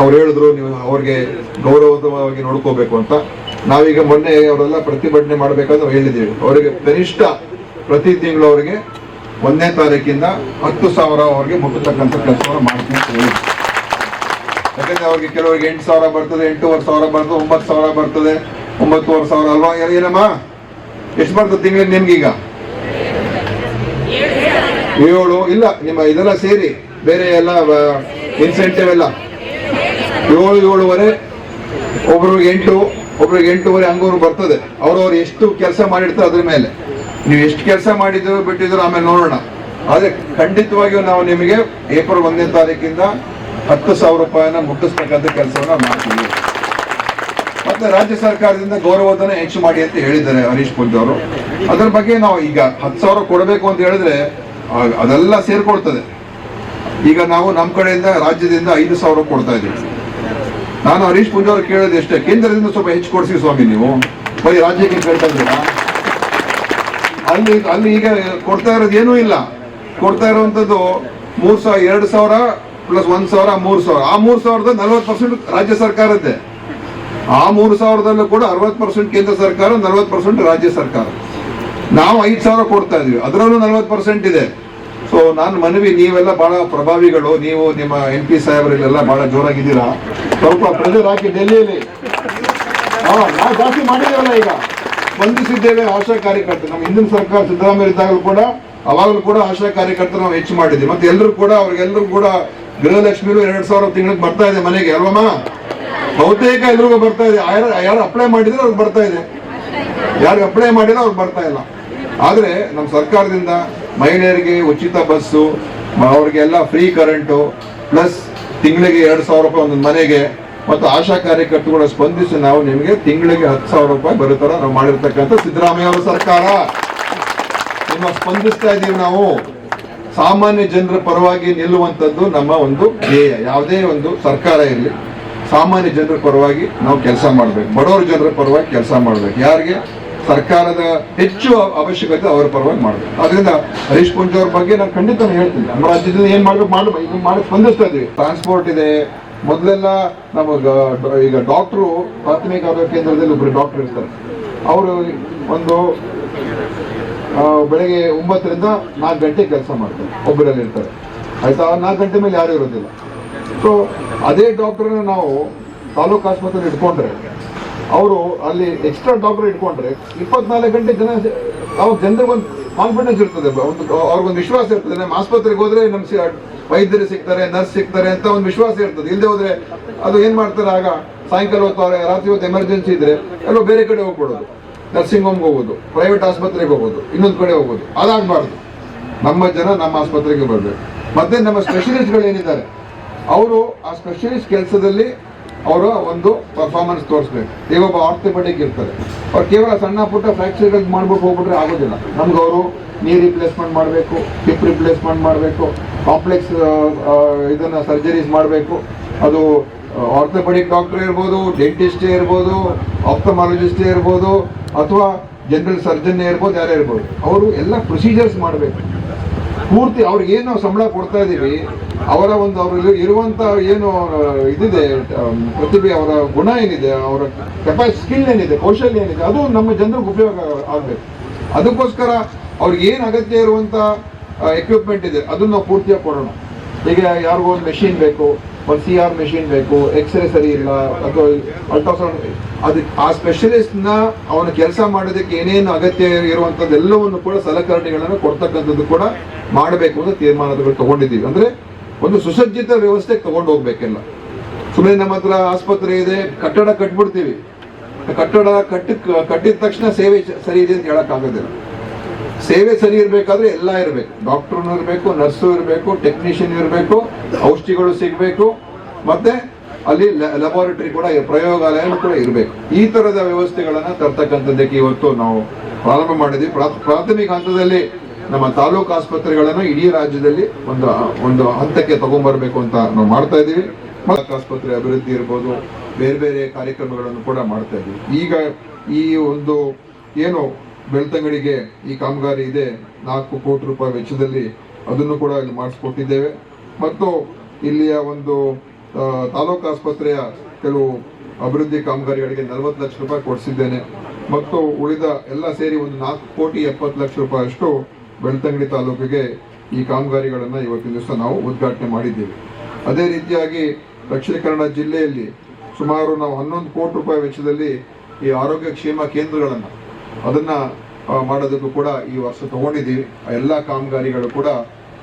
ಅವ್ರು ಹೇಳಿದ್ರು ನೀವು ಅವ್ರಿಗೆ ಗೌರವವಾಗಿ ನೋಡ್ಕೋಬೇಕು ಅಂತ. ನಾವೀಗ ಮೊನ್ನೆ ಅವರೆಲ್ಲ ಪ್ರತಿಭಟನೆ ಮಾಡ್ಬೇಕಾದ್ರೆ ನಾವು ಹೇಳಿದ್ದೀವಿ, ಅವರಿಗೆ ಕನಿಷ್ಠ ಪ್ರತಿ ತಿಂಗಳು ಅವರಿಗೆ 1ನೇ ತಾರೀಕಿಂದ 10,000 ಅವ್ರಿಗೆ ಮುಟ್ಟತಕ್ಕಂಥ ಕೆಲಸವನ್ನು ಮಾಡ್ತೀನಿ ಅಂತ ಹೇಳಿ. ಯಾಕಂದ್ರೆ ಅವ್ರಿಗೆ ಕೆಲವರಿಗೆ 8,000 ಬರ್ತದೆ, 8,500 ಬರ್ತದೆ, 9,000 ಬರ್ತದೆ, 9,500 ಅಲ್ವಾ? ಏನಮ್ಮ ಎಷ್ಟು ಬರ್ತದೆ ತಿಂಗಳಿಗೆ ನಿಮ್ಗೀಗ? 7 ಇಲ್ಲ, ನಿಮ್ಮ ಇದೆಲ್ಲ ಸೇರಿ ಬೇರೆ ಎಲ್ಲ ಇನ್ಸೆಂಟಿವ್ ಎಲ್ಲ 7-7.5, ಒಬ್ರಿಗೆ 8, ಒಬ್ರಿಗೆ 8.5 ಹಂಗವ್ರು ಬರ್ತದೆ. ಅವ್ರವ್ರು ಎಷ್ಟು ಕೆಲಸ ಮಾಡಿರ್ತಾರೆ ಅದ್ರ ಮೇಲೆ. ನೀವು ಎಷ್ಟು ಕೆಲಸ ಮಾಡಿದ್ರು ಬಿಟ್ಟಿದ್ರು ಆಮೇಲೆ ನೋಡೋಣ. ಆದ್ರೆ ಖಂಡಿತವಾಗಿಯೂ ನಾವು ನಿಮಗೆ ಏಪ್ರಿಲ್ 1ನೇ ತಾರೀಕಿಂದ 10,000 ರೂಪಾಯಿನ ಮುಟ್ಟಿಸ್ತಕ್ಕಂಥ ಕೆಲಸವನ್ನ ಮಾಡ್ತೀವಿ. ಮತ್ತೆ ರಾಜ್ಯ ಸರ್ಕಾರದಿಂದ ಗೌರವಧನ ಹೆಚ್ಚು ಮಾಡಿ ಅಂತ ಹೇಳಿದ್ದಾರೆ ಹರೀಶ್ ಪೂಜ್ ಅವರು. ಅದರ ಬಗ್ಗೆ ನಾವು ಈಗ 10,000 ಕೊಡಬೇಕು ಅಂತ ಹೇಳಿದ್ರೆ ಅದೆಲ್ಲ ಸೇರ್ಕೊಳ್ತದೆ. ಈಗ ನಾವು ನಮ್ಮ ಕಡೆಯಿಂದ ರಾಜ್ಯದಿಂದ 5,000 ಕೊಡ್ತಾ ಇದ್ದೀವಿ. ನಾನು ಹರೀಶ್ ಪೂಜ್ ಅವರು ಕೇಳೋದು ಎಷ್ಟೇ, ಕೇಂದ್ರದಿಂದ ಸ್ವಲ್ಪ ಹೆಚ್ಚು ಕೊಡಿಸಿ ಸ್ವಾಮಿ, ನೀವು ಬರೀ ರಾಜ್ಯಕ್ಕೆ ಕೇಳ್ತಾ ಇದ್ದೀರಾ. ಅಲ್ಲಿ ಈಗ ಕೊಡ್ತಾ ಇರೋದು ಏನೂ ಇಲ್ಲ. ಕೊಡ್ತಾ ಇರುವಂತದ್ದು 2,000 ಪ್ಲಸ್ 1,000 3,000. ಆ 3,000ದ 40% ರಾಜ್ಯ ಸರ್ಕಾರದ್ದೇ. ಆ 3,000ದಲ್ಲೂ ಕೂಡ 60% ಕೇಂದ್ರ ಸರ್ಕಾರ, 40% ರಾಜ್ಯ ಸರ್ಕಾರ. ನಾವು 5,000 ಕೊಡ್ತಾ ಇದೀವಿ, ಅದರಲ್ಲೂ 40% ಇದೆ. ಸೊ ನಾನು ಮನವಿ, ನೀವೆಲ್ಲ ಬಹಳ ಪ್ರಭಾವಿಗಳು, ನೀವು ನಿಮ್ಮ MP ಸಾಹೇಬರಿಗೆಲ್ಲ ಬಹಳ ಜೋರಾಗಿದ್ದೀರಾ, ಸ್ವಲ್ಪ ಪ್ರೆಷರ್ ಹಾಕಿ ಡೆಲ್ಲಿಯಲ್ಲಿ. ನಾವು ಜಾಸ್ತಿ ಮಾಡಿದ್ದೇವಲ್ಲ, ಈಗ ಸ್ಪಂದಿಸಿದ್ದೇವೆ. ಆಶಾ ಕಾರ್ಯಕರ್ತರು ನಮ್ಮ ಹಿಂದಿನ ಸರ್ಕಾರ ಸಿದ್ದರಾಮಯ್ಯ ಇದ್ದಾಗಲೂ ಕೂಡ, ಅವಾಗಲೂ ಕೂಡ ಆಶಾ ಕಾರ್ಯಕರ್ತರು ನಾವು ಹೆಚ್ಚು ಮಾಡಿದ್ವಿ. ಮತ್ತೆ ಎಲ್ಲರೂ ಕೂಡ ಅವ್ರಿಗೆಲ್ಲರೂ ಕೂಡ ಗೃಹಲಕ್ಷ್ಮಿ 2,000 ತಿಂಗಳಿಗೆ ಬರ್ತಾ ಇದೆ ಮನೆಗೆ, ಅಲ್ವಮ್ಮ? ಬಹುತೇಕ ಎಲ್ರಿಗೂ ಬರ್ತಾ ಇದೆ. ಯಾರು ಅಪ್ಲೈ ಮಾಡಿದ್ರೆ ಅವ್ರಿಗೆ ಬರ್ತಾ ಇದೆ, ಯಾರು ಅಪ್ಲೈ ಮಾಡಿದ್ರೆ ಅವ್ರಿಗೆ ಬರ್ತಾ ಇಲ್ಲ. ಆದ್ರೆ ನಮ್ಮ ಸರ್ಕಾರದಿಂದ ಮಹಿಳೆಯರಿಗೆ ಉಚಿತ ಬಸ್ಸು, ಅವ್ರಿಗೆಲ್ಲ ಫ್ರೀ ಕರೆಂಟು, ಪ್ಲಸ್ ತಿಂಗಳಿಗೆ 2,000 ರೂಪಾಯಿ ಒಂದೊಂದು ಮನೆಗೆ, ಮತ್ತು ಆಶಾ ಕಾರ್ಯಕರ್ತರುಗಳ ಸ್ಪಂದಿಸಿ ನಾವು ನಿಮಗೆ ತಿಂಗಳಿಗೆ 10,000 ರೂಪಾಯಿ ಬರುತ್ತರ ನಾವು ಮಾಡಿರ್ತಕ್ಕಂಥ ಸಿದ್ದರಾಮಯ್ಯ ಅವರ ಸರ್ಕಾರ. ನಿಮ್ಮ ಸ್ಪಂದಿಸ್ತಾ ಇದ್ದೀವಿ ನಾವು. ಸಾಮಾನ್ಯ ಜನರ ಪರವಾಗಿ ನಿಲ್ಲುವಂಥದ್ದು ನಮ್ಮ ಒಂದು ಧ್ಯೇಯ. ಯಾವುದೇ ಒಂದು ಸರ್ಕಾರ ಇರಲಿ, ಸಾಮಾನ್ಯ ಜನರ ಪರವಾಗಿ ನಾವು ಕೆಲಸ ಮಾಡಬೇಕು, ಬಡವರ ಜನರ ಪರವಾಗಿ ಕೆಲಸ ಮಾಡಬೇಕು. ಯಾರಿಗೆ ಸರ್ಕಾರದ ಹೆಚ್ಚು ಅವಶ್ಯಕತೆ ಅವರ ಪರವಾಗಿ ಮಾಡಬೇಕು. ಅದರಿಂದ ಹರೀಶ್ ಪೂಜ್ ಅವ್ರ ಬಗ್ಗೆ ನಾನು ಖಂಡಿತ ಹೇಳ್ತೀನಿ, ನಮ್ಮ ರಾಜ್ಯದಲ್ಲಿ ಏನ್ ಮಾಡಿ ಸ್ಪಂದಿಸ್ತಾ ಇದ್ದೀವಿ. ಟ್ರಾನ್ಸ್ಪೋರ್ಟ್ ಇದೆ. ಮೊದಲೆಲ್ಲ ನಮಗೆ ಈಗ ಡಾಕ್ಟ್ರು ಪ್ರಾಥಮಿಕ ಆರೋಗ್ಯ ಕೇಂದ್ರದಲ್ಲಿ ಒಬ್ರು ಡಾಕ್ಟರ್ ಇರ್ತಾರೆ. ಅವರು ಒಂದು ಬೆಳಗ್ಗೆ 9ರಿಂದ 4 ಗಂಟೆ ಕೆಲಸ ಮಾಡ್ತಾರೆ, ಒಬ್ಬರಲ್ಲಿ ಇರ್ತಾರೆ. ಆಯ್ತಾ? 4 ಗಂಟೆ ಮೇಲೆ ಯಾರು ಇರೋದಿಲ್ಲ. ಸೊ ಅದೇ ಡಾಕ್ಟರ್ನ ನಾವು ತಾಲೂಕು ಆಸ್ಪತ್ರೆ ಇಟ್ಕೊಂಡ್ರೆ, ಅವರು ಅಲ್ಲಿ ಎಕ್ಸ್ಟ್ರಾ ಡಾಕ್ಟರ್ ಇಟ್ಕೊಂಡ್ರೆ 24 ಗಂಟೆ ಅವಾಗ ಜನರಿಗೆ ಒಂದು ಕಾನ್ಫಿಡೆನ್ಸ್ ಇರ್ತದೆ, ಅವ್ರಿಗೊಂದು ವಿಶ್ವಾಸ ಇರ್ತದೆ. ನಮ್ಮ ಆಸ್ಪತ್ರೆಗೆ ಹೋದ್ರೆ ನಮ್ಮ ವೈದ್ಯರು ಸಿಗ್ತಾರೆ, ನರ್ಸ್ ಸಿಗ್ತಾರೆ ಅಂತ ಒಂದು ವಿಶ್ವಾಸ ಇರ್ತದೆ. ಇಲ್ಲದೆ ಹೋದ್ರೆ ಅದು ಏನ್ ಮಾಡ್ತಾರೆ, ಆಗ ಸಾಯಂಕಾಲ ಹೊತ್ತು ರಾತ್ರಿ ಹೊತ್ತು ಎಮರ್ಜೆನ್ಸಿ ಇದ್ರೆ ಎಲ್ಲೋ ಬೇರೆ ಕಡೆ ಹೋಗ್ಬಿಡೋದು, ನರ್ಸಿಂಗ್ ಹೋಮ್ಗೆ ಹೋಗೋದು, ಪ್ರೈವೇಟ್ ಆಸ್ಪತ್ರೆಗೆ ಹೋಗೋದು, ಇನ್ನೊಂದು ಕಡೆ ಹೋಗೋದು. ಅದಾಗಬಾರ್ದು. ನಮ್ಮ ಜನ ನಮ್ಮ ಆಸ್ಪತ್ರೆಗೆ ಬರಬೇಕು. ಮತ್ತೆ ನಮ್ಮ ಸ್ಪೆಷಲಿಸ್ಟ್ಗಳು ಏನಿದ್ದಾರೆ, ಅವರು ಆ ಸ್ಪೆಷಲಿಸ್ಟ್ ಕೆಲಸದಲ್ಲಿ ಅವರ ಒಂದು ಪರ್ಫಾರ್ಮೆನ್ಸ್ ತೋರಿಸ್ಬೇಕು. ಈಗ ಒಬ್ಬ ಆರ್ಥೋಪೆಡಿಕ್ ಇರ್ತಾರೆ, ಅವ್ರು ಕೇವಲ ಸಣ್ಣ ಪುಟ್ಟ ಫ್ರಾಕ್ಚರ್ಗಳು ಮಾಡ್ಬಿಟ್ಟು ಹೋಗ್ಬಿಟ್ರೆ ಆಗೋದಿಲ್ಲ. ನಮ್ಗೆ ಅವರು ನೀ ರಿಪ್ಲೇಸ್ಮೆಂಟ್ ಮಾಡಬೇಕು, ಹಿಪ್ ರಿಪ್ಲೇಸ್ಮೆಂಟ್ ಮಾಡಬೇಕು, ಕಾಂಪ್ಲೆಕ್ಸ್ ಇದನ್ನ ಸರ್ಜರೀಸ್ ಮಾಡಬೇಕು. ಅದು ಆರ್ಥೋಪೆಡಿಕ್ ಡಾಕ್ಟರ್ ಇರ್ಬೋದು, ಡೆಂಟಿಸ್ಟೇ ಇರ್ಬೋದು, ಆಪ್ಥಮಾಲಜಿಸ್ಟೇ ಇರ್ಬೋದು, ಅಥವಾ ಜನರಲ್ ಸರ್ಜನ್ ಇರ್ಬೋದು, ಯಾರೇ ಇರ್ಬೋದು, ಅವರು ಎಲ್ಲ ಪ್ರೊಸೀಜರ್ಸ್ ಮಾಡಬೇಕು. ಪೂರ್ತಿ ಅವ್ರಿಗೆ ಏನು ನಾವು ಸಂಬಳ ಕೊಡ್ತಾ ಇದ್ದೀವಿ, ಅವರ ಒಂದು ಅವ್ರಲ್ಲಿ ಇರುವಂತ ಏನು ಇದಿದೆ ಪ್ರತಿಭೆ, ಅವರ ಗುಣ ಏನಿದೆ, ಅವರ ಸ್ಕಿಲ್ ಏನಿದೆ, ಕೌಶಲ್ಯ ಏನಿದೆ, ಅದು ನಮ್ಮ ಜನರಿಗೆ ಉಪಯೋಗ ಆಗಬೇಕು. ಅದಕ್ಕೋಸ್ಕರ ಅವ್ರಿಗೆ ಏನು ಅಗತ್ಯ ಇರುವಂತ ಎಕ್ವಿಪ್ಮೆಂಟ್ ಇದೆ ಅದನ್ನು ನಾವು ಪೂರ್ತಿಯಾಗಿ ಕೊಡೋಣ. ಈಗ ಯಾರಿಗೂ ಒಂದು ಮೆಷಿನ್ ಬೇಕು, ಒಂದು CR ಮೆಷಿನ್ ಬೇಕು, ಎಕ್ಸ್ರೇ ಸರಿ ಇಲ್ಲ, ಅಥವಾ ಅಲ್ಟ್ರಾಸೌಂಡ್, ಅದಕ್ಕೆ ಆ ಸ್ಪೆಷಲಿಸ್ಟ್ನ ಅವನ ಕೆಲಸ ಮಾಡೋದಕ್ಕೆ ಏನೇನು ಅಗತ್ಯ ಇರುವಂಥದ್ದೆಲ್ಲವನ್ನು ಕೂಡ ಸಲಕರಣೆಗಳನ್ನು ಕೊಡ್ತಕ್ಕಂಥದ್ದು ಕೂಡ ಮಾಡಬೇಕು ಅಂತ ತೀರ್ಮಾನಗಳು ತಗೊಂಡಿದ್ದೀವಿ. ಅಂದ್ರೆ ಒಂದು ಸುಸಜ್ಜಿತ ವ್ಯವಸ್ಥೆಗೆ ತಗೊಂಡು ಹೋಗ್ಬೇಕೆಲ್ಲ. ಸುಮ್ಮನೆ ನಮ್ಮ ಹತ್ರ ಆಸ್ಪತ್ರೆ ಇದೆ, ಕಟ್ಟಡ ಕಟ್ಬಿಡ್ತೀವಿ, ಕಟ್ಟಡ ಕಟ್ಟಿದ ತಕ್ಷಣ ಸೇವೆ ಸರಿ ಇದೆ ಅಂತ ಹೇಳಕ್ಕಾಗೋದಿಲ್ಲ. ಸೇವೆ ಸರಿ ಇರಬೇಕಾದ್ರೆ ಎಲ್ಲ ಇರಬೇಕು, ಡಾಕ್ಟರ್ನು ಇರಬೇಕು, ನರ್ಸು ಇರಬೇಕು, ಟೆಕ್ನಿಷಿಯನ್ ಇರಬೇಕು, ಔಷಧಿಗಳು ಸಿಗಬೇಕು, ಮತ್ತೆ ಅಲ್ಲಿ ಲ್ಯಾಬೋರೇಟರಿ ಕೂಡ, ಪ್ರಯೋಗಾಲಯ ಕೂಡ ಇರಬೇಕು. ಈ ತರದ ವ್ಯವಸ್ಥೆಗಳನ್ನ ತರ್ತಕ್ಕಂಥದ್ದಕ್ಕೆ ಇವತ್ತು ನಾವು ಪ್ರಾರಂಭ ಮಾಡಿದ್ವಿ. ಪ್ರಾಥಮಿಕ ಹಂತದಲ್ಲಿ ನಮ್ಮ ತಾಲೂಕು ಆಸ್ಪತ್ರೆಗಳನ್ನು ಇಡೀ ರಾಜ್ಯದಲ್ಲಿ ಒಂದು ಹಂತಕ್ಕೆ ತಗೊಂಡ್ಬರ್ಬೇಕು ಅಂತ ನಾವು ಮಾಡ್ತಾ ಇದ್ದೀವಿ. ಆಸ್ಪತ್ರೆ ಅಭಿವೃದ್ಧಿ ಇರ್ಬೋದು, ಬೇರೆ ಬೇರೆ ಕಾರ್ಯಕ್ರಮಗಳನ್ನು ಕೂಡ ಮಾಡ್ತಾ ಇದ್ದೀವಿ. ಈಗ ಈ ಒಂದು ಏನು ಬೆಳ್ತಂಗಡಿಗೆ ಈ ಕಾಮಗಾರಿ ಇದೆ, 4 ಕೋಟಿ ರೂಪಾಯಿ ವೆಚ್ಚದಲ್ಲಿ, ಅದನ್ನು ಕೂಡ ಇಲ್ಲಿ ಮಾಡಿಸ್ಕೊಟ್ಟಿದ್ದೇವೆ. ಮತ್ತು ಇಲ್ಲಿಯ ಒಂದು ತಾಲೂಕು ಆಸ್ಪತ್ರೆಯ ಕೆಲವು ಅಭಿವೃದ್ಧಿ ಕಾಮಗಾರಿಗಳಿಗೆ 40 ಲಕ್ಷ ರೂಪಾಯಿ ಕೊಡಿಸಿದ್ದೇನೆ ಮತ್ತು ಉಳಿದ ಎಲ್ಲ ಸೇರಿ ಒಂದು 4,70,00,000 ಅಷ್ಟು ಬೆಳ್ತಂಗಡಿ ತಾಲೂಕಿಗೆ ಈ ಕಾಮಗಾರಿಗಳನ್ನು ಇವತ್ತಿನ ದಿವಸ ನಾವು ಉದ್ಘಾಟನೆ ಮಾಡಿದ್ದೀವಿ. ಅದೇ ರೀತಿಯಾಗಿ ದಕ್ಷಿಣ ಕನ್ನಡ ಜಿಲ್ಲೆಯಲ್ಲಿ ಸುಮಾರು ನಾವು 11 ಕೋಟಿ ರೂಪಾಯಿ ವೆಚ್ಚದಲ್ಲಿ ಈ ಆರೋಗ್ಯ ಕ್ಷೇಮ ಕೇಂದ್ರಗಳನ್ನು ಅದನ್ನು ಮಾಡೋದಕ್ಕೂ ಕೂಡ ಈ ವರ್ಷ ತಗೊಂಡಿದ್ದೀವಿ. ಎಲ್ಲ ಕಾಮಗಾರಿಗಳು ಕೂಡ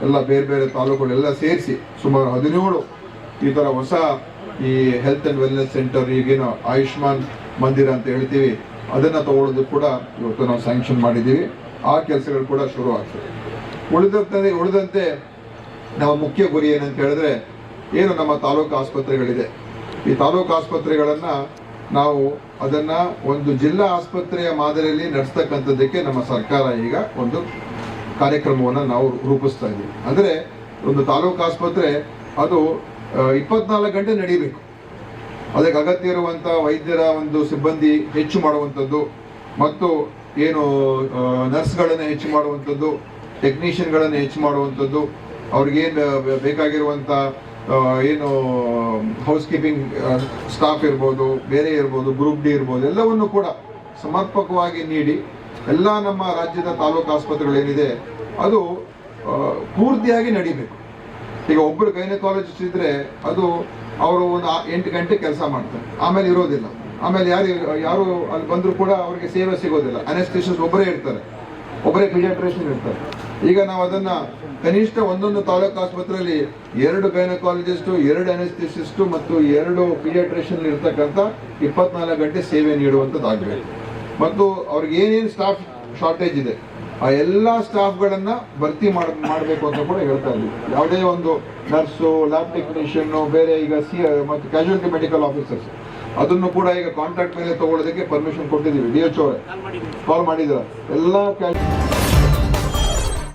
ಎಲ್ಲ ಬೇರೆ ಬೇರೆ ತಾಲೂಕುಗಳೆಲ್ಲ ಸೇರಿಸಿ ಸುಮಾರು 17 ಈ ಥರ ಹೊಸ ಈ ಹೆಲ್ತ್ ಆ್ಯಂಡ್ ವೆಲ್ನೆಸ್ ಸೆಂಟರ್, ಈಗೇನು ಆಯುಷ್ಮಾನ್ ಮಂದಿರ ಅಂತ ಹೇಳ್ತೀವಿ, ಅದನ್ನು ತಗೊಳ್ಳೋದು ಕೂಡ ಇವತ್ತು ನಾವು ಸ್ಯಾಂಕ್ಷನ್ ಮಾಡಿದ್ದೀವಿ. ಆ ಕೆಲಸಗಳು ಕೂಡ ಶುರು ಆಗ್ತದೆ. ಉಳಿದಂತೆ ನಮ್ಮ ಮುಖ್ಯ ಗುರಿ ಏನಂತ ಹೇಳಿದ್ರೆ, ಏನು ನಮ್ಮ ತಾಲೂಕು ಆಸ್ಪತ್ರೆಗಳಿದೆ, ಈ ತಾಲೂಕು ಆಸ್ಪತ್ರೆಗಳನ್ನು ನಾವು ಅದನ್ನು ಒಂದು ಜಿಲ್ಲಾ ಆಸ್ಪತ್ರೆಯ ಮಾದರಿಯಲ್ಲಿ ನಡೆಸ್ತಕ್ಕಂಥದ್ದಕ್ಕೆ ನಮ್ಮ ಸರ್ಕಾರ ಈಗ ಒಂದು ಕಾರ್ಯಕ್ರಮವನ್ನು ನಾವು ರೂಪಿಸ್ತಾ ಇದ್ದೀವಿ. ಅಂದರೆ ಒಂದು ತಾಲೂಕು ಆಸ್ಪತ್ರೆ ಅದು 24 ಗಂಟೆ ನಡೀಬೇಕು. ಅದಕ್ಕೆ ಅಗತ್ಯ ಇರುವಂಥ ವೈದ್ಯರ ಒಂದು ಸಿಬ್ಬಂದಿ ಹೆಚ್ಚು ಮಾಡುವಂಥದ್ದು ಮತ್ತು ಏನು ನರ್ಸ್ಗಳನ್ನು ಹೆಚ್ಚು ಮಾಡುವಂಥದ್ದು, ಟೆಕ್ನಿಷಿಯನ್ಗಳನ್ನು ಹೆಚ್ಚು ಮಾಡುವಂಥದ್ದು, ಅವ್ರಿಗೇನು ಬೇಕಾಗಿರುವಂಥ ಏನು ಹೌಸ್ ಕೀಪಿಂಗ್ ಸ್ಟಾಫ್ ಇರ್ಬೋದು, ಬೇರೆ ಇರ್ಬೋದು, ಗ್ರೂಪ್ ಡಿ ಇರ್ಬೋದು, ಎಲ್ಲವನ್ನು ಕೂಡ ಸಮರ್ಪಕವಾಗಿ ನೀಡಿ ಎಲ್ಲ ನಮ್ಮ ರಾಜ್ಯದ ತಾಲೂಕು ಆಸ್ಪತ್ರೆಗಳೇನಿದೆ ಅದು ಪೂರ್ತಿಯಾಗಿ ನಡಿಬೇಕು. ಈಗ ಒಬ್ಬರು ಗೈನಕಾಲಜಿಸ್ಟ್ ಇದ್ದರೆ ಅದು ಅವರು ಒಂದು 8 ಗಂಟೆ ಕೆಲಸ ಮಾಡ್ತಾರೆ, ಆಮೇಲೆ ಇರೋದಿಲ್ಲ. ಆಮೇಲೆ ಯಾರು ಅಲ್ಲಿ ಬಂದರೂ ಕೂಡ ಅವರಿಗೆ ಸೇವೆ ಸಿಗೋದಿಲ್ಲ. ಅನೆಸ್ಥೆಟಿಸ್ಟ್ ಒಬ್ಬರೇ ಇರ್ತಾರೆ, ಒಬ್ಬರೇ ಪೀಡಿಯಾಟ್ರಿಷಿಯನ್ ಇರ್ತಾರೆ. ಈಗ ನಾವು ಅದನ್ನು ಕನಿಷ್ಠ ಒಂದೊಂದು ತಾಲೂಕು ಆಸ್ಪತ್ರೆಯಲ್ಲಿ 2 ಗೈನಕಾಲಜಿಸ್ಟು, 2 ಅನೆಸ್ಥೆಟಿಸ್ಟು ಮತ್ತು 2 ಪೀಡಿಯಾಟ್ರಿಷಿಯನ್ ಇರ್ತಕ್ಕಂಥ 24 ಗಂಟೆ ಸೇವೆ ನೀಡುವಂಥದ್ದಾಗಬೇಕು. ಮತ್ತು ಅವ್ರಿಗೆ ಏನೇನು ಸ್ಟಾಫ್ ಶಾರ್ಟೇಜ್ ಇದೆ ಆ ಎಲ್ಲ ಸ್ಟಾಫ್ಗಳನ್ನು ಭರ್ತಿ ಮಾಡಬೇಕು ಅಂತ ಕೂಡ ಹೇಳ್ತಾ ಇದ್ದೀವಿ. ಯಾವುದೇ ಒಂದು ನರ್ಸು, ಲ್ಯಾಬ್ ಟೆಕ್ನಿಷಿಯನ್ನು, ಬೇರೆ ಈಗ ಮತ್ತು ಕ್ಯಾಶುಯಾಲಿಟಿ ಮೆಡಿಕಲ್ ಆಫೀಸರ್ಸ್ ಅದನ್ನು ಕೂಡ ಈಗ ಕಾಂಟ್ರಾಕ್ಟ್ ಮೇಲೆ ತಗೊಳ್ಳೋದಕ್ಕೆ ಪರ್ಮಿಷನ್ ಕೊಟ್ಟಿದ್ದೀವಿ. DHO ಕಾಲ್ ಮಾಡಿದ್ದಾರೆ ಎಲ್ಲ